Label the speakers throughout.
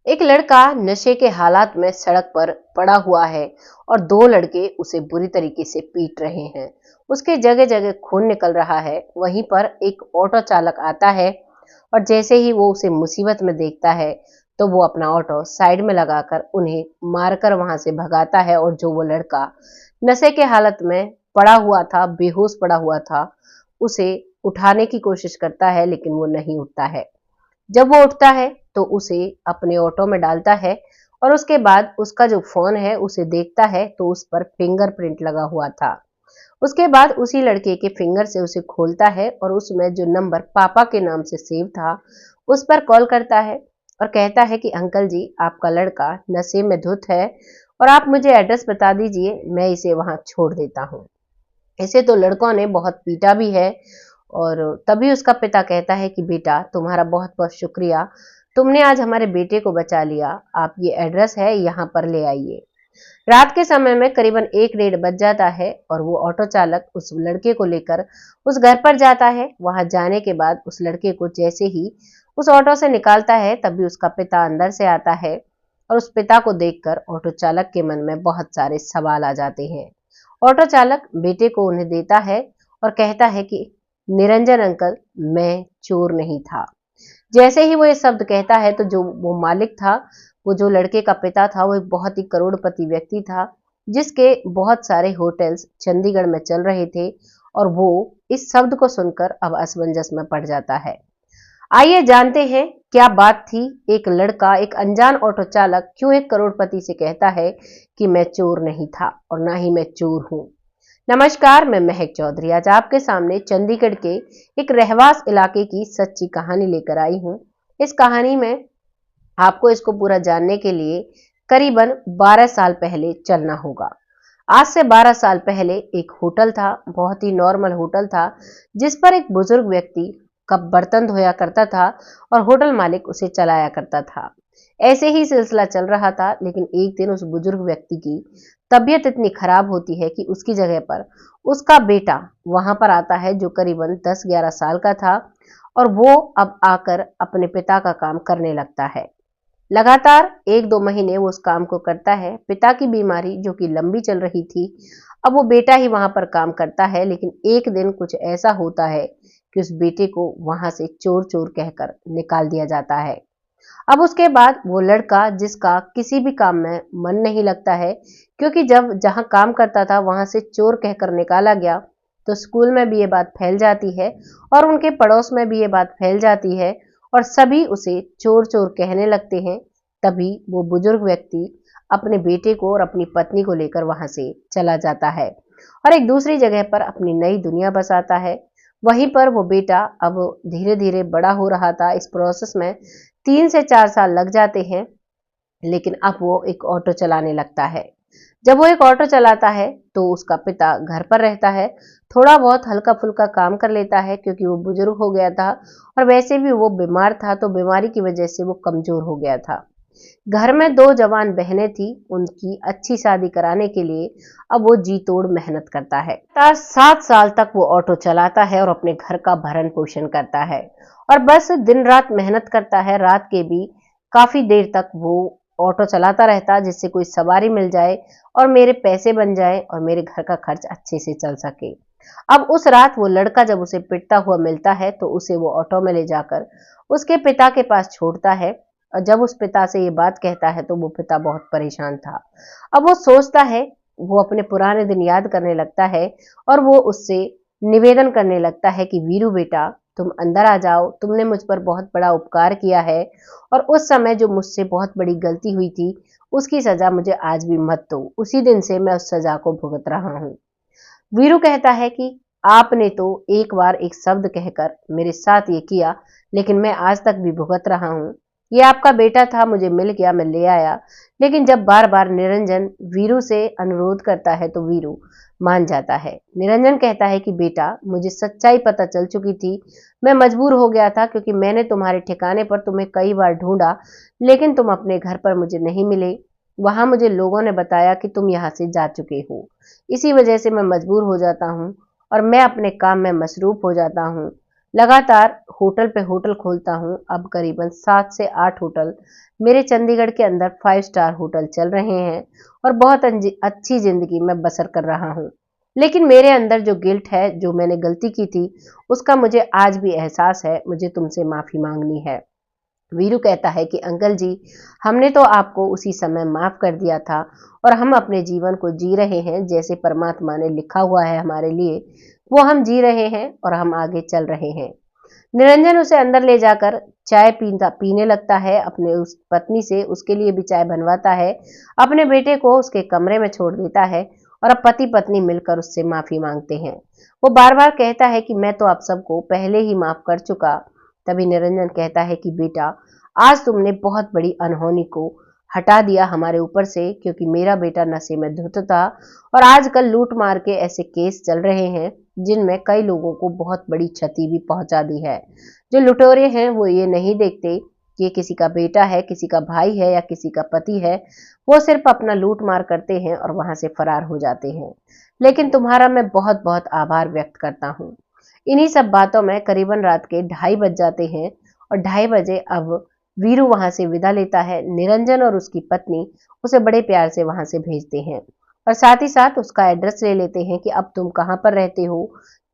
Speaker 1: एक लड़का नशे के हालात में सड़क पर पड़ा हुआ है और दो लड़के उसे बुरी तरीके से पीट रहे हैं। उसके जगह जगह खून निकल रहा है। वहीं पर एक ऑटो चालक आता है और जैसे ही वो उसे मुसीबत में देखता है तो वो अपना ऑटो साइड में लगाकर उन्हें मारकर वहां से भगाता है। और जो वो लड़का नशे के हालत में पड़ा हुआ था, बेहोश पड़ा हुआ था, उसे उठाने की कोशिश करता है लेकिन वो नहीं उठता है। जब वो उठता है तो उसे अपने ऑटो में डालता है और उसके बाद उसका जो फोन है उसे देखता है तो उस पर फिंगरप्रिंट लगा हुआ था। उसके बाद उसी लड़के के फिंगर से उसे खोलता है और उसमें जो नंबर पापा के नाम से सेव था उस पर कॉल करता है और कहता है कि अंकल जी, आपका लड़का नशे में धुत है और आप मुझे एड्रेस बता दीजिए, मैं इसे वहां छोड़ देता हूँ। इसे तो लड़कों ने बहुत पीटा भी है। और तभी उसका पिता कहता है कि बेटा, तुम्हारा बहुत बहुत शुक्रिया, तुमने आज हमारे बेटे को बचा लिया। आप ये एड्रेस है, यहाँ पर ले आइए। रात के समय में करीबन 1 डेढ़ बज जाता है और वो ऑटो चालक उस लड़के को लेकर उस घर पर जाता है। वहां जाने के बाद उस लड़के को जैसे ही उस ऑटो से निकालता है तभी उसका पिता अंदर से आता है और उस पिता को देखकर ऑटो चालक के मन में बहुत सारे सवाल आ जाते हैं। ऑटो चालक बेटे को उन्हें देता है और कहता है कि निरंजन अंकल, मैं चोर नहीं था। जैसे ही वो ये शब्द कहता है तो जो वो मालिक था, वो जो लड़के का पिता था, वो एक बहुत ही करोड़पति व्यक्ति था जिसके बहुत सारे होटल्स चंडीगढ़ में चल रहे थे। और वो इस शब्द को सुनकर अब असमंजस में पड़ जाता है। आइए जानते हैं क्या बात थी। एक लड़का, एक अनजान ऑटो चालक क्यों एक करोड़पति से कहता है कि मैं चोर नहीं था और ना ही मैं चोर हूं। नमस्कार, मैं महक चौधरी आज आपके सामने चंडीगढ़ के एक रहवास इलाके की सच्ची कहानी लेकर आई हूं। इस कहानी में आपको इसको पूरा जानने के लिए करीबन 12 साल पहले चलना होगा। आज से 12 साल पहले एक होटल था, बहुत ही नॉर्मल होटल था, जिस पर एक बुजुर्ग व्यक्ति का बर्तन धोया करता था और होटल मालिक उसे चलाया करता था। ऐसे ही सिलसिला चल रहा था, लेकिन एक दिन उस बुजुर्ग व्यक्ति की तबीयत इतनी खराब होती है कि उसकी जगह पर उसका बेटा वहां पर आता है, जो करीबन 10-11 साल का था। और वो अब आकर अपने पिता का काम करने लगता है। लगातार 1-2 महीने वो उस काम को करता है। पिता की बीमारी जो कि लंबी चल रही थी, अब वो बेटा ही वहां पर काम करता है। लेकिन एक दिन कुछ ऐसा होता है कि उस बेटे को वहां से चोर चोर कहकर निकाल दिया जाता है। अब उसके बाद वो लड़का, जिसका किसी भी काम में मन नहीं लगता है, क्योंकि जब जहां काम करता था वहां से चोर कहकर निकाला गया, तो स्कूल में भी ये बात फैल जाती है और उनके पड़ोस में भी ये बात फैल जाती है और सभी उसे चोर चोर कहने लगते हैं। तभी वो बुजुर्ग व्यक्ति अपने बेटे को और अपनी पत्नी को लेकर वहां से चला जाता है और एक दूसरी जगह पर अपनी नई दुनिया बसाता है। वहीं पर वो बेटा अब धीरे धीरे बड़ा हो रहा था। इस प्रोसेस में 3 से 4 साल लग जाते हैं, लेकिन अब वो एक ऑटो चलाने लगता है। जब वो एक ऑटो चलाता है तो उसका पिता घर पर रहता है, थोड़ा बहुत हल्का फुल्का काम कर लेता है क्योंकि वो बुजुर्ग हो गया था और वैसे भी वो बीमार था, तो बीमारी की वजह से वो कमजोर हो गया था। घर में 2 जवान बहनें थी, उनकी अच्छी शादी कराने के लिए अब वो जी तोड़ मेहनत करता है। 7 साल तक वो ऑटो चलाता है और अपने घर का भरण पोषण करता है और बस दिन रात मेहनत करता है। रात के भी काफी देर तक वो ऑटो चलाता रहता, जिससे कोई सवारी मिल जाए और मेरे पैसे बन जाए और मेरे घर का खर्च अच्छे से चल सके। अब उस रात वो लड़का जब उसे पिटता हुआ मिलता है तो उसे वो ऑटो में ले जाकर उसके पिता के पास छोड़ता है। और जब उस पिता से ये बात कहता है तो वो पिता बहुत परेशान था। अब वो सोचता है, वो अपने पुराने दिन याद करने लगता है और वो उससे निवेदन करने लगता है कि वीरू बेटा, तुम अंदर आ जाओ, तुमने मुझ पर बहुत बड़ा उपकार किया है और उस समय जो मुझसे बहुत बड़ी गलती हुई थी उसकी सजा मुझे आज भी मत दो। उसी दिन से मैं उस सजा को भुगत रहा हूँ। वीरू कहता है कि आपने तो एक बार एक शब्द कहकर मेरे साथ ये किया, लेकिन मैं आज तक भी भुगत रहा हूँ। ये आपका बेटा था, मुझे मिल गया, मैं ले आया। लेकिन जब बार बार निरंजन वीरू से अनुरोध करता है तो वीरू मान जाता है। निरंजन कहता है कि बेटा, मुझे सच्चाई पता चल चुकी थी, मैं मजबूर हो गया था क्योंकि मैंने तुम्हारे ठिकाने पर तुम्हें कई बार ढूंढा, लेकिन तुम अपने घर पर मुझे नहीं मिले। वहां मुझे लोगों ने बताया कि तुम यहाँ से जा चुके हो। इसी वजह से मैं मजबूर हो जाता हूँ और मैं अपने काम में मसरूफ हो जाता हूँ। लगातार होटल पे होटल खोलता हूँ। अब करीबन 7 से 8 होटल मेरे चंडीगढ़ के अंदर 5 स्टार होटल चल रहे हैं और बहुत अच्छी जिंदगी मैं बसर कर रहा हूँ। लेकिन मेरे अंदर जो गिल्ट है, जो मैंने गलती की थी, उसका मुझे आज भी एहसास है। मुझे तुमसे माफी मांगनी है। वीरू कहता है कि अंकल जी, हमने तो आपको उसी समय माफ कर दिया था और हम अपने जीवन को जी रहे हैं जैसे परमात्मा ने लिखा हुआ है हमारे लिए, वो हम जी रहे हैं और हम आगे चल रहे हैं। निरंजन उसे अंदर ले जाकर चाय पीने लगता है। अपने उस पत्नी से उसके लिए भी चाय बनवाता है। अपने बेटे को उसके कमरे में छोड़ देता है और अब पति पत्नी मिलकर उससे माफी मांगते हैं। वो बार बार कहता है कि मैं तो आप सबको पहले ही माफ कर चुका। तभी निरंजन कहता है कि बेटा, आज तुमने बहुत बड़ी अनहोनी को हटा दिया हमारे ऊपर से, क्योंकि मेरा बेटा नशे में धुत था और आजकल लूट मार के ऐसे केस चल रहे हैं जिनमें कई लोगों को बहुत बड़ी क्षति भी पहुंचा दी है। जो लुटेरे हैं वो ये नहीं देखते कि ये किसी का बेटा है, किसी का भाई है या किसी का पति है। वो सिर्फ अपना लूट मार करते हैं और वहां से फरार हो जाते हैं। लेकिन तुम्हारा मैं बहुत बहुत आभार व्यक्त करता हूँ। इन्हीं सब बातों में करीबन रात के 2:30 बज जाते हैं और 2:30 बजे अब वीरू वहां से विदा लेता है। निरंजन और उसकी पत्नी उसे बड़े प्यार से वहां से भेजते हैं और साथ ही साथ उसका एड्रेस ले लेते हैं कि अब तुम कहाँ पर रहते हो,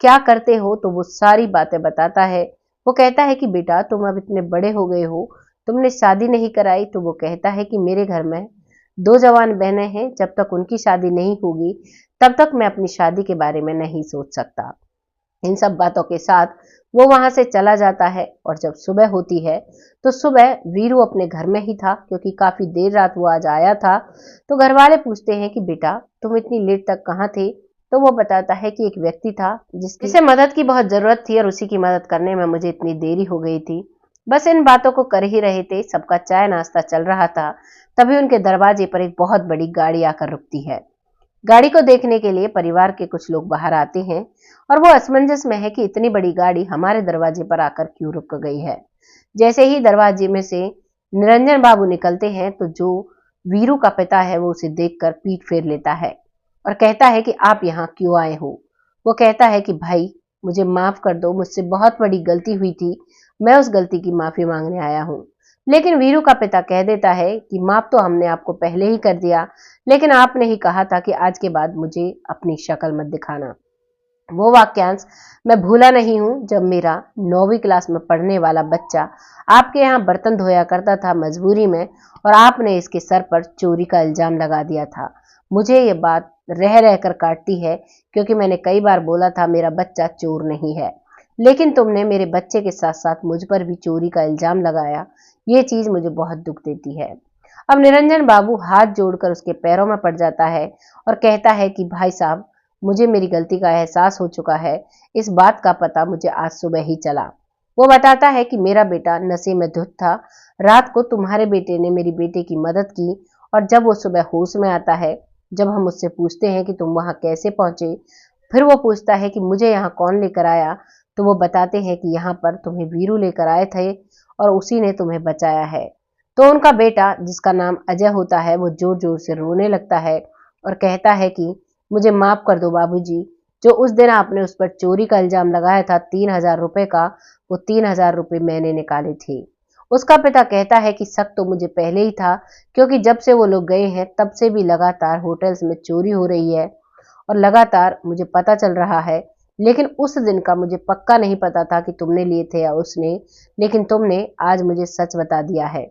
Speaker 1: क्या करते हो। तो वो सारी बातें बताता है। वो कहता है कि बेटा, तुम अब इतने बड़े हो गए हो, तुमने शादी नहीं कराई। तो वो कहता है कि मेरे घर में 2 जवान बहनें हैं, जब तक उनकी शादी नहीं होगी तब तक मैं अपनी शादी के बारे में नहीं सोच सकता। इन सब बातों के साथ वो वहां से चला जाता है और जब सुबह होती है तो सुबह वीरू अपने घर में ही था, क्योंकि काफी देर रात वो आज आया था। तो घर वाले पूछते हैं कि बेटा, तुम इतनी लेट तक कहाँ थे। तो वो बताता है कि एक व्यक्ति था जिसे मदद की बहुत जरूरत थी और उसी की मदद करने में मुझे इतनी देरी हो गई थी। बस इन बातों को कर ही रहे थे, सबका चाय नाश्ता चल रहा था, तभी उनके दरवाजे पर एक बहुत बड़ी गाड़ी आकर रुकती है। गाड़ी को देखने के लिए परिवार के कुछ लोग बाहर आते हैं और वो असमंजस में है कि इतनी बड़ी गाड़ी हमारे दरवाजे पर आकर क्यों रुक गई है। जैसे ही दरवाजे में से निरंजन बाबू निकलते हैं तो जो वीरू का पिता है वो उसे देखकर पीठ फेर लेता है और कहता है कि आप यहाँ क्यों आए हो। वो कहता है कि भाई, मुझे माफ कर दो, मुझसे बहुत बड़ी गलती हुई थी, मैं उस गलती की माफी मांगने आया हूँ। लेकिन वीरू का पिता कह देता है कि माफ तो हमने आपको पहले ही कर दिया, लेकिन आपने ही कहा था कि आज के बाद मुझे अपनी शक्ल मत दिखाना। वो वाक्यांश मैं भूला नहीं हूं, जब मेरा 9वीं क्लास में पढ़ने वाला बच्चा आपके यहाँ बर्तन धोया करता था मजबूरी में, और आपने इसके सर पर चोरी का इल्जाम लगा दिया था। मुझे ये बात रह रहकर काटती है, क्योंकि मैंने कई बार बोला था मेरा बच्चा चोर नहीं है, लेकिन तुमने मेरे बच्चे के साथ साथ मुझ पर भी चोरी का इल्जाम लगाया। ये चीज मुझे बहुत दुख देती है। अब निरंजन बाबू हाथ जोड़कर उसके पैरों में पड़ जाता है और कहता है कि भाई साहब, मुझे मेरी गलती का एहसास हो चुका है। इस बात का पता मुझे आज सुबह ही चला। वो बताता है कि मेरा बेटा नशे में धुत था। रात को तुम्हारे बेटे ने मेरी बेटे की मदद की और जब वो सुबह होश में आता है, जब हम उससे पूछते हैं कि तुम वहां कैसे पहुंचे, फिर वो पूछता है कि मुझे यहाँ कौन लेकर आया, तो वो बताते हैं कि यहाँ पर तुम्हें वीरू लेकर आए थे और उसी ने तुम्हें बचाया है। तो उनका बेटा, जिसका नाम अजय होता है, वो जोर जोर से रोने लगता है और कहता है कि मुझे माफ कर दो बाबूजी, जो उस दिन आपने उस पर चोरी का इल्जाम लगाया था 3,000 रुपए का, वो 3,000 रुपए मैंने निकाले थे। उसका पिता कहता है कि शक तो मुझे पहले ही था, क्योंकि जब से वो लोग गए हैं तब से भी लगातार होटल्स में चोरी हो रही है और लगातार मुझे पता चल रहा है। लेकिन उस दिन का मुझे पक्का नहीं पता था कि तुमने लिए थे या उसने, लेकिन तुमने आज मुझे सच बता दिया है।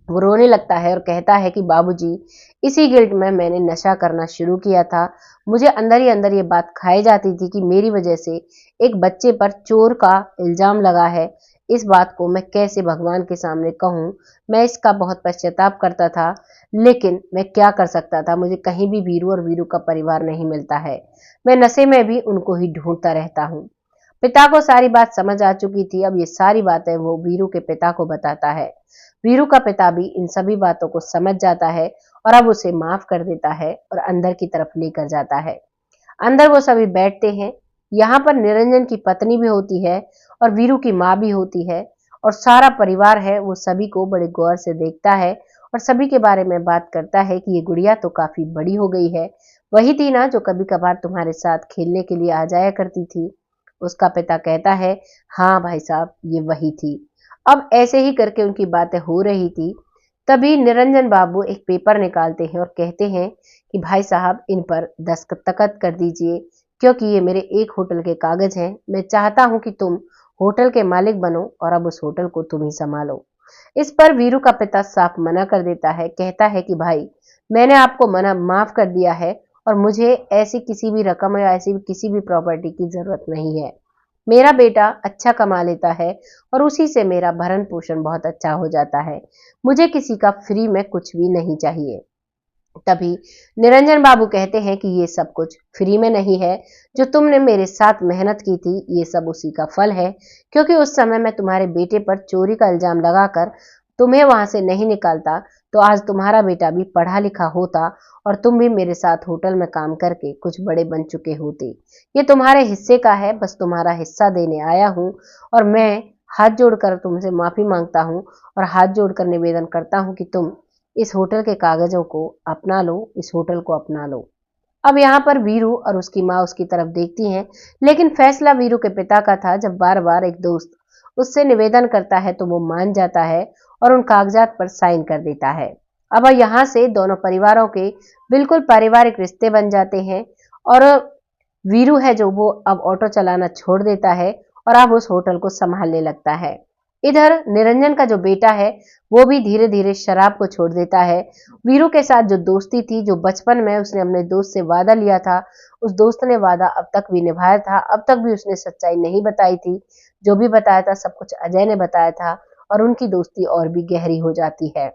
Speaker 1: वो रोने लगता है और कहता है कि बाबूजी, इसी गिल्ट में मैंने नशा करना शुरू किया था। मुझे अंदर ही अंदर ये बात खाई जाती थी कि मेरी वजह से एक बच्चे पर चोर का इल्जाम लगा है। इस बात को मैं कैसे भगवान के सामने कहूँ। मैं इसका बहुत पश्चाताप करता था, लेकिन मैं क्या कर सकता था। मुझे कहीं भी वीरू और वीरू का परिवार नहीं मिलता है। मैं नशे में भी उनको ही ढूंढता रहता हूँ। पिता को सारी बात समझ आ चुकी थी। अब ये सारी बातें वो वीरू के पिता को बताता है। वीरू का पिता भी इन सभी बातों को समझ जाता है और अब उसे माफ कर देता है और अंदर की तरफ लेकर जाता है। अंदर वो सभी बैठते हैं। यहाँ पर निरंजन की पत्नी भी होती है और वीरू की माँ भी होती है और सारा परिवार है वो सभी को बड़े गौर से देखता है और सभी के बारे में बात करता है कि ये गुड़िया तो काफी बड़ी हो गई है। वही थी ना जो कभी कभार तुम्हारे साथ खेलने के लिए आ जाया करती थी। उसका पिता कहता है, हाँ भाई साहब, ये वही थी। अब ऐसे ही करके उनकी बातें हो रही थी, तभी निरंजन बाबू एक पेपर निकालते हैं और कहते हैं कि भाई साहब, इन पर दस्तखत कर दीजिए, क्योंकि ये मेरे एक होटल के कागज हैं। मैं चाहता हूं कि तुम होटल के मालिक बनो और अब उस होटल को तुम ही संभालो। इस पर वीरू का पिता साफ मना कर देता है, कहता है कि भाई, मैंने आपको मना माफ कर दिया है और मुझे ऐसी किसी भी रकम या ऐसी किसी भी प्रॉपर्टी की जरूरत नहीं है। मेरा बेटा अच्छा कमा लेता है और उसी से मेरा भरण पोषण बहुत अच्छा हो जाता है। मुझे किसी का फ्री में कुछ भी नहीं चाहिए। तभी निरंजन बाबू कहते हैं कि ये सब कुछ फ्री में नहीं है। जो तुमने मेरे साथ मेहनत की थी, ये सब उसी का फल है, क्योंकि उस समय मैं तुम्हारे बेटे पर चोरी का इल्जाम लगाकर तुम्हें वहां से नहीं निकालता तो आज तुम्हारा बेटा भी पढ़ा लिखा होता और तुम भी मेरे साथ होटल में काम करके कुछ बड़े बन चुके होते। ये तुम्हारे हिस्से का है, बस तुम्हारा हिस्सा देने आया हूं और मैं हाथ जोड़कर तुमसे माफी मांगता हूं और हाथ जोड़कर निवेदन करता हूं कि तुम इस होटल के कागजों को अपना लो, इस होटल को अपना लो। अब यहाँ पर वीरू और उसकी माँ उसकी तरफ देखती हैं, लेकिन फैसला वीरू के पिता का था। जब बार बार एक दोस्त उससे निवेदन करता है तो वो मान जाता है और उन कागजात पर साइन कर देता है। अब यहाँ से दोनों परिवारों के बिल्कुल पारिवारिक रिश्ते बन जाते हैं और वीरू है जो वो अब ऑटो चलाना छोड़ देता है और अब उस होटल को संभालने लगता है। इधर निरंजन का जो बेटा है वो भी धीरे धीरे शराब को छोड़ देता है। वीरू के साथ जो दोस्ती थी, जो बचपन में उसने अपने दोस्त से वादा लिया था, उस दोस्त ने वादा अब तक भी निभाया था। अब तक भी उसने सच्चाई नहीं बताई थी। जो भी बताया था सब कुछ अजय ने बताया था और उनकी दोस्ती और भी गहरी हो जाती है।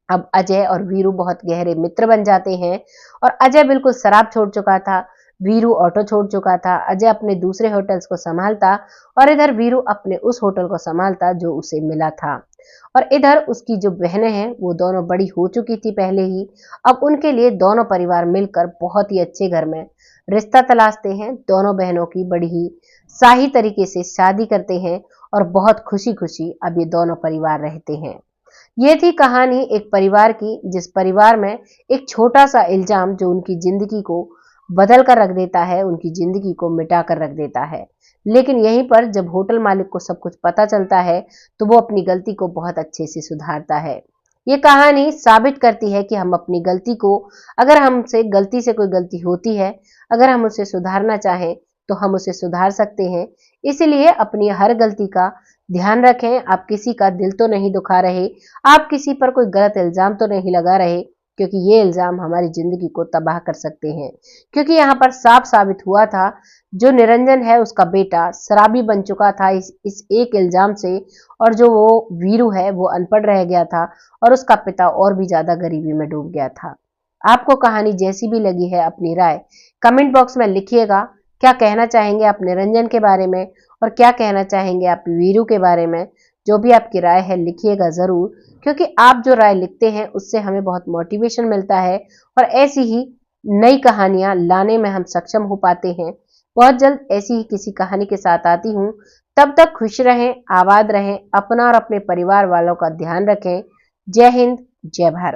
Speaker 1: अब अजय और वीरू बहुत गहरे मित्र बन जाते हैं और अजय बिल्कुल शराब छोड़ चुका था, वीरू ऑटो छोड़ चुका था। अजय अपने दूसरे होटल्स को संभालता और इधर वीरू अपने उस होटल को संभालता जो उसे मिला था। और इधर उसकी जो बहनें हैं वो दोनों बड़ी हो चुकी थी पहले ही। अब उनके लिए दोनों परिवार मिलकर बहुत ही अच्छे घर में रिश्ता तलाशते हैं। दोनों बहनों की बड़ी ही शाही तरीके से शादी करते हैं और बहुत खुशी खुशी अब ये दोनों परिवार रहते हैं। ये थी कहानी एक परिवार की, जिस परिवार में एक छोटा सा इल्जाम जो उनकी जिंदगी को बदल कर रख देता है, उनकी जिंदगी को मिटा कर रख देता है। लेकिन यहीं पर जब होटल मालिक को सब कुछ पता चलता है तो वो अपनी गलती को बहुत अच्छे से सुधारता है। ये कहानी साबित करती है कि हम अपनी गलती को, अगर हमसे गलती से कोई गलती होती है, अगर हम उसे सुधारना चाहें तो हम उसे सुधार सकते हैं। इसलिए अपनी हर गलती का ध्यान रखें। आप किसी का दिल तो नहीं दुखा रहे, आप किसी पर कोई गलत इल्जाम तो नहीं लगा रहे, क्योंकि ये इल्जाम हमारी जिंदगी को तबाह कर सकते हैं। क्योंकि यहाँ पर साफ साबित हुआ था, जो निरंजन है उसका बेटा शराबी बन चुका था इस एक इल्जाम से, और जो वो वीरू है वो अनपढ़ रह गया था और उसका पिता और भी ज्यादा गरीबी में डूब गया था। आपको कहानी जैसी भी लगी है अपनी राय कमेंट बॉक्स में लिखिएगा। क्या कहना चाहेंगे आप निरंजन के बारे में और क्या कहना चाहेंगे आप वीरू के बारे में? जो भी आपकी राय है लिखिएगा जरूर, क्योंकि आप जो राय लिखते हैं उससे हमें बहुत मोटिवेशन मिलता है और ऐसी ही नई कहानियां लाने में हम सक्षम हो पाते हैं। बहुत जल्द ऐसी ही किसी कहानी के साथ आती हूँ। तब तक खुश रहें, आबाद रहें, अपना और अपने परिवार वालों का ध्यान रखें। जय हिंद, जय भारत।